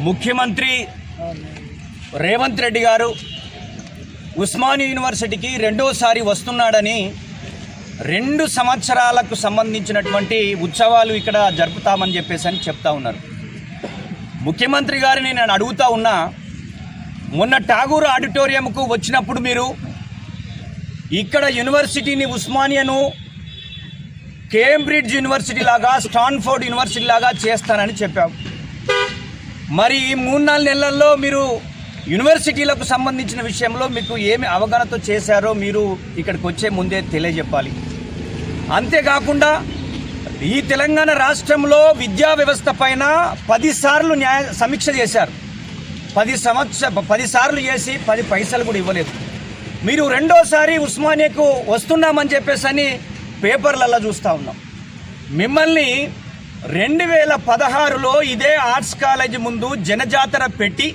ముఖ్యమంత్రి రేవంత్ రెడ్డి గారు ఉస్మానియా యూనివర్సిటీకి రెండోసారి వస్తున్నాడని 2 సంవత్సరాలకు సంబంధించినటువంటి ఉత్సవాలు ఇక్కడ జరుపుతామని చెప్పేసి చెప్తా ఉన్నారు. ముఖ్యమంత్రి గారిని నేను అడుగుతా ఉన్నా, మొన్న ఠాగూర్ ఆడిటోరియంకు వచ్చినప్పుడు మీరు ఇక్కడ యూనివర్సిటీని ఉస్మానియాను కేంబ్రిడ్జ్ యూనివర్సిటీ లాగా స్టాన్ఫోర్డ్ యూనివర్సిటీ లాగా చేస్తానని చెప్పాం. మరి ఈ 3-4 నెలల్లో మీరు యూనివర్సిటీలకు సంబంధించిన విషయంలో మీకు ఏమి అవగాహనతో చేశారో మీరు ఇక్కడికి వచ్చే ముందే తెలియజెప్పాలి. అంతేకాకుండా ఈ తెలంగాణ రాష్ట్రంలో విద్యా వ్యవస్థ పైన 10 సార్లు సమీక్ష చేశారు. 10 సార్లు చేసి 10 పైసలు కూడా ఇవ్వలేదు. మీరు రెండోసారి ఉస్మానియాకు వస్తున్నామని చెప్పేసి పేపర్లలో చూస్తూ ఉన్నాం. మిమ్మల్ని 2016లో ఇదే ఆర్ట్స్ కాలేజీ ముందు జనజాతర పెట్టి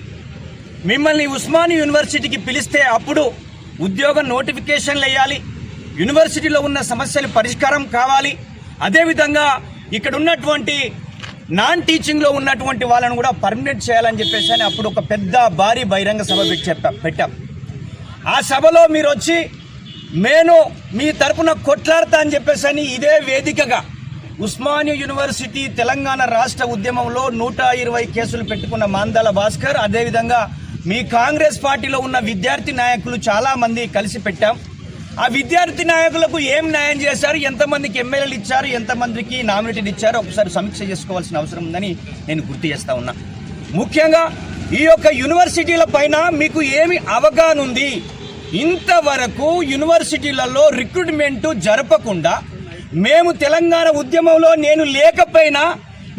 మిమ్మల్ని ఉస్మానియా యూనివర్సిటీకి పిలిస్తే అప్పుడు ఉద్యోగ నోటిఫికేషన్లు వేయాలి, యూనివర్సిటీలో ఉన్న సమస్యలు పరిష్కారం కావాలి, అదేవిధంగా ఇక్కడ ఉన్నటువంటి నాన్ టీచింగ్లో ఉన్నటువంటి వాళ్ళను కూడా పర్మనెంట్ చేయాలని చెప్పేసి అప్పుడు ఒక పెద్ద భారీ బహిరంగ సభ పెట్టాం. ఆ సభలో మీరు వచ్చి నేను మీ తరపున కొట్లాడతా అని చెప్పేసి ఇదే వేదికగా ఉస్మానియా యూనివర్సిటీ తెలంగాణ రాష్ట్ర ఉద్యమంలో 120 కేసులు పెట్టుకున్న మాందాల భాస్కర్, అదేవిధంగా మీ కాంగ్రెస్ పార్టీలో ఉన్న విద్యార్థి నాయకులు చాలామంది కలిసి పెట్టాం. ఆ విద్యార్థి నాయకులకు ఏం న్యాయం చేశారు, ఎంతమందికి ఎమ్మెల్యేలు ఇచ్చారు, ఎంతమందికి నామినేటెడ్ ఇచ్చారో ఒకసారి సమీక్ష చేసుకోవాల్సిన అవసరం ఉందని నేను గుర్తు చేస్తా ఉన్నా. ముఖ్యంగా ఈ యొక్క యూనివర్సిటీల పైన మీకు ఏమి అవగాహన ఉంది? ఇంతవరకు యూనివర్సిటీలలో రిక్రూట్మెంట్ జరపకుండా మేము తెలంగాణ ఉద్యమంలో నేను లేకపోయినా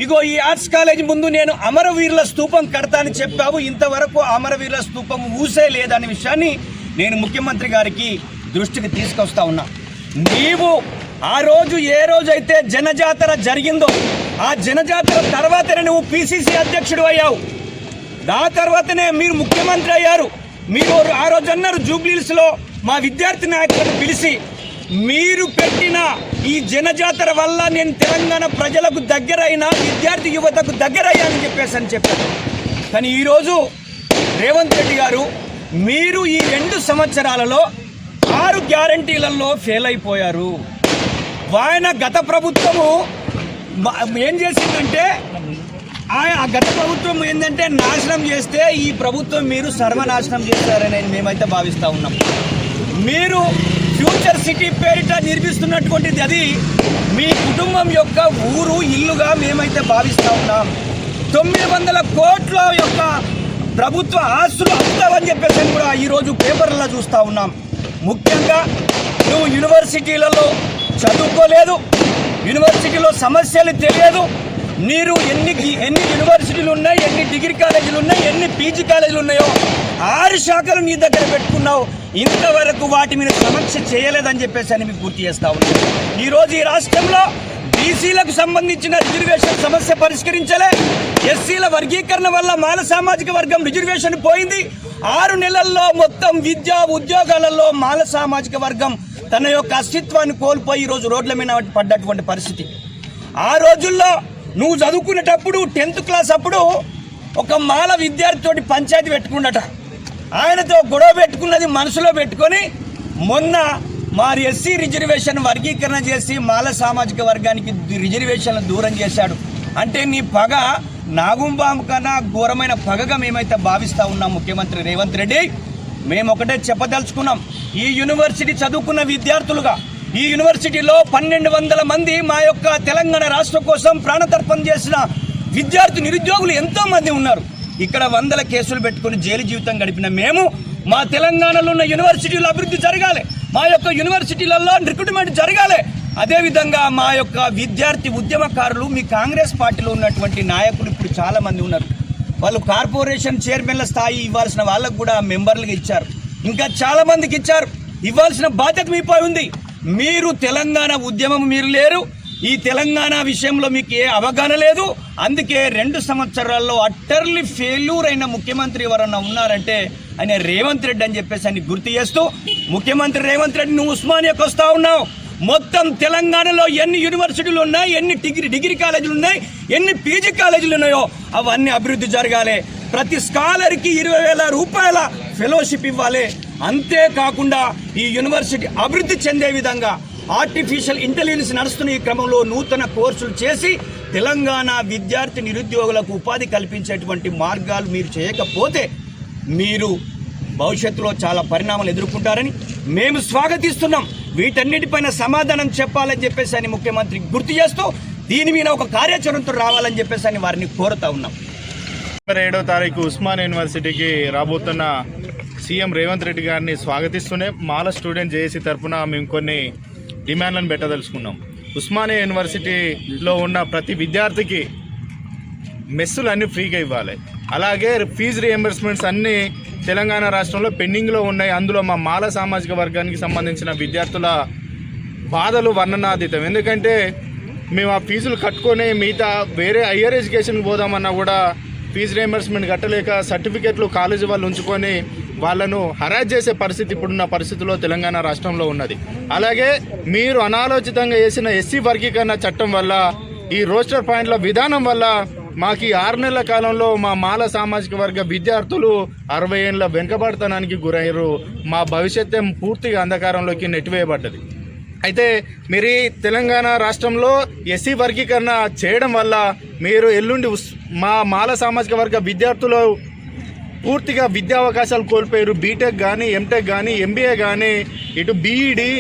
ఇగో ఈ ఆర్ట్స్ కాలేజీ ముందు నేను అమరవీరుల స్తూపం కడతానని చెప్పావు, ఇంతవరకు అమరవీరుల స్తూపం ఊసే లేదనే విషయాన్ని నేను ముఖ్యమంత్రి గారికి దృష్టికి తీసుకొస్తా ఉన్నా. నీవు ఆ రోజు ఏ రోజైతే జనజాతర జరిగిందో ఆ జనజాతర తర్వాతనే నువ్వు పిసిసి అధ్యక్షుడు అయ్యావు, ఆ తర్వాతనే మీరు ముఖ్యమంత్రి అయ్యారు. మీరు ఆ రోజు అన్నారు జూబ్లీహిల్స్లో మా విద్యార్థి నాయకులను పిలిచి మీరు పెట్టిన ఈ జనజాతర వల్ల నేను తెలంగాణ ప్రజలకు దగ్గరైనా విద్యార్థి యువతకు దగ్గరయ్యానని చెప్పారు. కానీ ఈరోజు రేవంత్ రెడ్డి గారు మీరు ఈ 2 సంవత్సరాలలో 6 గ్యారంటీలలో ఫెయిల్ అయిపోయారు. ఆయన గత ప్రభుత్వము ఏం చేసిందంటే ఆ గత ప్రభుత్వం ఏంటంటే నాశనం చేస్తే ఈ ప్రభుత్వం మీరు సర్వనాశనం చేస్తారని మేమైతే భావిస్తూ ఉన్నాం. మీరు ఫ్యూచర్ సిటీ పేరిట నిర్మిస్తున్నటువంటిది అది మీ కుటుంబం యొక్క ఊరు ఇల్లుగా మేమైతే భావిస్తూ ఉన్నాం. 900 కోట్ల యొక్క ప్రభుత్వ ఆస్తులు అవుతావని చెప్పేసి కూడా ఈరోజు పేపర్లలో చూస్తూ ఉన్నాం. ముఖ్యంగా నువ్వు యూనివర్సిటీలలో చదువుకోలేదు, యూనివర్సిటీలో సమస్యలు తెలియదు. మీరు ఎన్ని యూనివర్సిటీలు ఉన్నాయి, ఎన్ని డిగ్రీ కాలేజీలు ఉన్నాయి, ఎన్ని పీజీ కాలేజీలు ఉన్నాయో 6 శాఖలు నీ దగ్గర పెట్టుకున్నావు, ఇంతవరకు వాటి మీద సమీక్ష చేయలేదని చెప్పేసి అని మీకు గుర్తు చేస్తా ఉన్నాను. ఈరోజు ఈ రాష్ట్రంలో బీసీలకు సంబంధించిన రిజర్వేషన్ సమస్య పరిష్కరించలే, ఎస్సీల వర్గీకరణ వల్ల మాల సామాజిక వర్గం రిజర్వేషన్ పోయింది. 6 నెలల్లో మొత్తం విద్యా ఉద్యోగాలలో మాల సామాజిక వర్గం తన యొక్క అస్తిత్వాన్ని కోల్పోయి ఈరోజు రోడ్ల మీద పడ్డటువంటి పరిస్థితి. ఆ రోజుల్లో నువ్వు చదువుకునేటప్పుడు 10th క్లాస్ అప్పుడు ఒక మాల విద్యార్థితోటి పంచాయతీ పెట్టుకున్నట, ఆయనతో గొడవ పెట్టుకున్నది మనసులో పెట్టుకొని మొన్న మరి ఎస్సీ రిజర్వేషన్ వర్గీకరణ చేసి మాల సామాజిక వర్గానికి రిజర్వేషన్లు దూరం చేశాడు. అంటే నీ పగ నాగుంబాము కన్నా ఘోరమైన పగగా మేమైతే భావిస్తూ ఉన్నాం. ముఖ్యమంత్రి రేవంత్ రెడ్డి, మేము ఒకటే చెప్పదలుచుకున్నాం, ఈ యూనివర్సిటీ చదువుకున్న విద్యార్థులుగా ఈ యూనివర్సిటీలో 1200 మంది మా యొక్క తెలంగాణ రాష్ట్రం కోసం ప్రాణతర్పణ చేసిన విద్యార్థి నిరుద్యోగులు ఎంతోమంది ఉన్నారు. ఇక్కడ 100 కేసులు పెట్టుకుని జైలు జీవితం గడిపిన మేము మా తెలంగాణలో ఉన్న యూనివర్సిటీలు అభివృద్ధి జరగాలి, మా యొక్క యూనివర్సిటీలలో రిక్రూట్మెంట్ జరగాలి. అదేవిధంగా మా యొక్క విద్యార్థి ఉద్యమకారులు మీ కాంగ్రెస్ పార్టీలో ఉన్నటువంటి నాయకులు ఇప్పుడు చాలామంది ఉన్నారు. వాళ్ళు కార్పొరేషన్ చైర్మన్ల స్థాయి ఇవ్వాల్సిన వాళ్ళకు కూడా మెంబర్లుగా ఇచ్చారు, ఇంకా చాలామందికి ఇచ్చారు. ఇవ్వాల్సిన బాధ్యత మీపై ఉంది. మీరు తెలంగాణ ఉద్యమం మీరు లేరు, ఈ తెలంగాణ విషయంలో మీకు ఏ అవగాహన లేదు. అందుకే 2 సంవత్సరాల్లో అట్టర్లీ ఫెయిల్యూర్ అయిన ముఖ్యమంత్రి ఎవరన్నా ఉన్నారంటే ఆయన రేవంత్ రెడ్డి అని చెప్పేసి అని గుర్తు చేస్తూ, ముఖ్యమంత్రి రేవంత్ రెడ్డి నువ్వు ఉస్మానియాకి వస్తూ ఉన్నావు, మొత్తం తెలంగాణలో ఎన్ని యూనివర్సిటీలు ఉన్నాయి, ఎన్ని డిగ్రీ కాలేజీలు ఉన్నాయి, ఎన్ని పీజీ కాలేజీలు ఉన్నాయో అవన్నీ అభివృద్ధి జరగాలి. ప్రతి స్కాలర్కి 20,000 రూపాయల ఫెలోషిప్ ఇవ్వాలి. అంతేకాకుండా ఈ యూనివర్సిటీ అభివృద్ధి చెందే విధంగా ఆర్టిఫిషియల్ ఇంటెలిజెన్స్ నడుస్తున్న ఈ క్రమంలో నూతన కోర్సులు చేసి తెలంగాణ విద్యార్థి నిరుద్యోగులకు ఉపాధి కల్పించేటువంటి మార్గాలు మీరు చేయకపోతే మీరు భవిష్యత్తులో చాలా పరిణామాలు ఎదుర్కొంటారని మేము స్వాగతిస్తున్నాం. వీటన్నిటిపైన సమాధానం చెప్పాలని చెప్పేసి అని ముఖ్యమంత్రి గుర్తు చేస్తూ దీని మీద ఒక కార్యాచరణతో రావాలని చెప్పేసి అని వారిని కోరుతా ఉన్నాం. 7వ తారీఖు ఉస్మానియా యూనివర్సిటీకి రాబోతున్న సీఎం రేవంత్ రెడ్డి గారిని స్వాగతిస్తూనే మాల స్టూడెంట్ జేఏసీ తరఫున మేము కొన్ని డిమాండ్లను పెట్టదలుచుకున్నాం. ఉస్మానియా యూనివర్సిటీలో ఉన్న ప్రతి విద్యార్థికి మెస్సులు అన్నీ ఫ్రీగా ఇవ్వాలి. అలాగే ఫీజు రియంబర్స్మెంట్స్ అన్నీ తెలంగాణ రాష్ట్రంలో పెండింగ్లో ఉన్నాయి. అందులో మా మాల సామాజిక వర్గానికి సంబంధించిన విద్యార్థుల బాధలు వర్ణనాతీతం. ఎందుకంటే మేము ఆ ఫీజులు కట్టుకొని మిగతా వేరే హయ్యర్ ఎడ్యుకేషన్కి పోదామన్నా కూడా ఫీజు రియంబర్స్మెంట్ కట్టలేక సర్టిఫికెట్లు కాలేజీ వాళ్ళు ఉంచుకొని వాళ్ళను హరాజ్ చేసే పరిస్థితి ఇప్పుడున్న పరిస్థితిలో తెలంగాణ రాష్ట్రంలో ఉన్నది. అలాగే మీరు అనాలోచితంగా చేసిన ఎస్సీ వర్గీకరణ చట్టం వల్ల, ఈ రోస్టర్ పాయింట్ల విధానం వల్ల మాకు ఈ 6 నెలల కాలంలో మా మాల సామాజిక వర్గ విద్యార్థులు 60 ఏళ్ళ వెనుకబడతనానికి గురయ్యారు. మా భవిష్యత్తు పూర్తిగా అంధకారంలోకి నెట్టివేయబడ్డది. అయితే మీరు తెలంగాణ రాష్ట్రంలో ఎస్సీ వర్గీకరణ చేయడం వల్ల మీరు ఎల్లుండి మా మాల సామాజిక వర్గ విద్యార్థులు పూర్తిగా విద్యా అవకాశాలు కోల్పోయారు. బీటెక్ కానీ, ఎంటెక్ కానీ, ఎంబీఏ కానీ, ఇటు బీఈడి,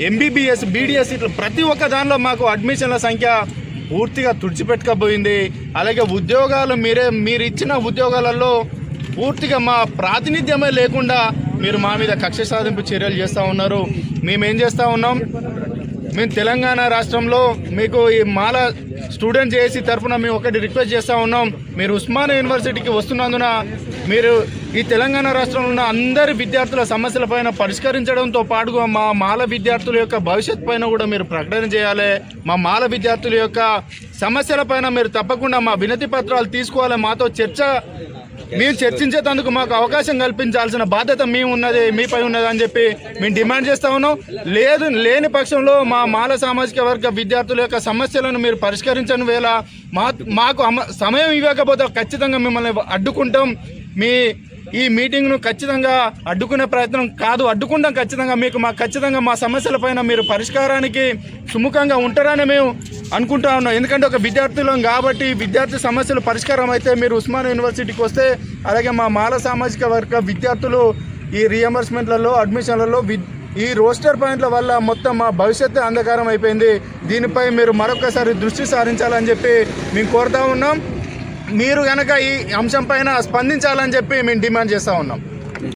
ఎంబీబీఎస్, బీడీఎస్ ఇట్లా ప్రతి ఒక్క దానిలో మాకు అడ్మిషన్ల సంఖ్య పూర్తిగా తుడిచిపెట్టకపోయింది. అలాగే ఉద్యోగాలు మీరు ఇచ్చిన ఉద్యోగాలలో పూర్తిగా మా ప్రాతినిధ్యమే లేకుండా మీరు మా మీద కక్ష సాధింపు చర్యలు చేస్తూ ఉన్నారు. మేమేం చేస్తూ ఉన్నాం, మేము తెలంగాణ రాష్ట్రంలో మీకు ఈ మాల స్టూడెంట్ జేఏసీ తరఫున మేము ఒకటి రిక్వెస్ట్ చేస్తూ ఉన్నాం. మీరు ఉస్మానియా యూనివర్సిటీకి వస్తున్నందున మీరు ఈ తెలంగాణ రాష్ట్రంలో ఉన్న అందరి విద్యార్థుల సమస్యలపైన పరిష్కరించడంతో పాటుగా మా మాల విద్యార్థుల యొక్క భవిష్యత్ పైన కూడా మీరు ప్రకటన చేయాలి. మా మాల విద్యార్థుల యొక్క సమస్యలపైన మీరు తప్పకుండా మా వినతి పత్రాలు తీసుకోవాలి. మాతో మేము చర్చించేందుకు మాకు అవకాశం కల్పించాల్సిన బాధ్యత మీపై ఉన్నది అని చెప్పి మేము డిమాండ్ చేస్తా ఉన్నాం. లేని పక్షంలో మా మాల సామాజిక వర్గ విద్యార్థుల యొక్క సమస్యలను మీరు పరిష్కరించని వేళ మాకు సమయం ఇవ్వకపోతే ఖచ్చితంగా మిమ్మల్ని అడ్డుకుంటాం. ఈ మీటింగ్ను ఖచ్చితంగా అడ్డుకునే ప్రయత్నం కాదు, అడ్డుకుంటాం ఖచ్చితంగా. మాకు ఖచ్చితంగా మా సమస్యలపైన మీరు పరిష్కారానికి సుముఖంగా ఉంటారని మేము అనుకుంటా ఉన్నాం. ఎందుకంటే ఒక విద్యార్థులం కాబట్టి విద్యార్థి సమస్యలు పరిష్కారం అయితే మీరు ఉస్మానియా యూనివర్సిటీకి వస్తే, అలాగే మా మాల సామాజిక వర్గ విద్యార్థులు ఈ రియంబర్స్మెంట్లలో, అడ్మిషన్లలో ఈ రోస్టర్ పాయింట్ల వల్ల మొత్తం మా భవిష్యత్తు అంధకారం అయిపోయింది. దీనిపై మీరు మరొకసారి దృష్టి సారించాలని చెప్పి మేము కోరుతా ఉన్నాం. మీరు కనుక ఈ అంశం పైన స్పందించాలని చెప్పి మేము డిమాండ్ చేస్తూ ఉన్నాం.